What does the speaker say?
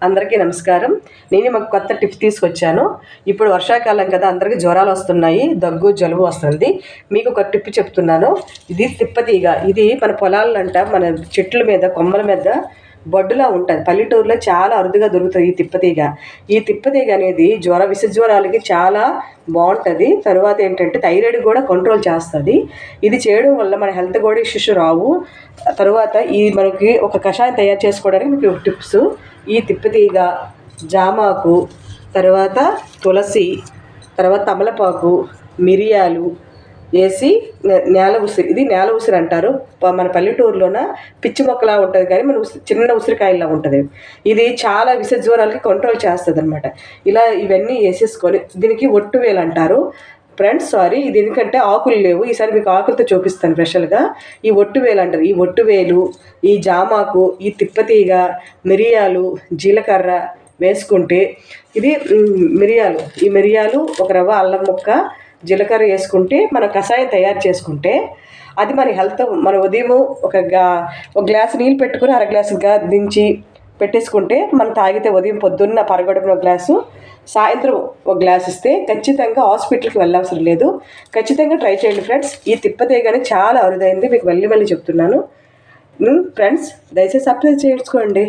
అందరికీ నమస్కారం. నేను మాకు కొత్త టిప్ తీసుకొచ్చాను. ఇప్పుడు వర్షాకాలం కదా, అందరికీ జ్వరాలు వస్తున్నాయి, దగ్గు జలుబు వస్తుంది. మీకు ఒక టిప్ చెప్తున్నాను. ఇది తిప్పతీగ. ఇది మన పొలాలంట, మన చెట్ల మీద కొమ్మల మీద బొడ్డులా ఉంటుంది. పల్లెటూరులో చాలా అరుదుగా దొరుకుతుంది ఈ తిప్పతీగ అనేది విష జ్వరాలకి చాలా బాగుంటుంది. తర్వాత ఏంటంటే థైరాయిడ్ కూడా కంట్రోల్ చేస్తుంది. ఇది చేయడం వల్ల మన హెల్త్ కూడా ఇష్యూస్ రావు. తర్వాత మనకి ఒక కషాయం తయారు చేసుకోవడానికి మీకు టిప్స్. ఈ తిప్పతీగ, జామాకు, తర్వాత తులసి, తర్వాత తమలపాకు, మిరియాలు వేసి నేల ఉసిరి, ఇది నేల ఉసిరి అంటారు. మన పల్లెటూరులోన పిచ్చి మొక్కలా ఉంటుంది, కానీ మన చిన్న ఉసిరికాయలా ఉంటుంది. ఇది చాలా విష జ్వరాలకి కంట్రోల్ చేస్తుంది అనమాట. ఇలా ఇవన్నీ వేసేసుకొని దీనికి ఒట్టు వేలు అంటారు ఫ్రెండ్స్. సారీ, ఇది ఎందుకంటే ఆకులు లేవు, ఈసారి మీకు ఆకులతో చూపిస్తాను స్పెషల్గా. ఈ ఒట్టు వేలు అంటారు. ఈ ఒట్టు వేలు, ఈ జామాకు, ఈ తిప్పతీగ, మిరియాలు, జీలకర్ర వేసుకుంటే ఇది ఈ మిరియాలు, ఒక రవ్వ అల్లం ముక్క, జీలకర్ర వేసుకుంటే మన కషాయం తయారు చేసుకుంటే అది మన హెల్త్. మన ఉదయం ఒక గ్లాసు నీళ్ళు పెట్టుకుని అర గ్లాసుగా దించి పెట్టేసుకుంటే మనం తాగితే ఉదయం పొద్దున్న పరగడుపున గ్లాసు, సాయంత్రం ఒక గ్లాస్ ఇస్తే ఖచ్చితంగా హాస్పిటల్కి వెళ్ళవసరం లేదు. ఖచ్చితంగా ట్రై చేయండి ఫ్రెండ్స్. ఈ తిప్పతీగ చాలా అరుదైంది, మీకు మళ్ళీ చెప్తున్నాను ఫ్రెండ్స్. దయచేసి సబ్స్క్రైబ్ చేసుకోండి.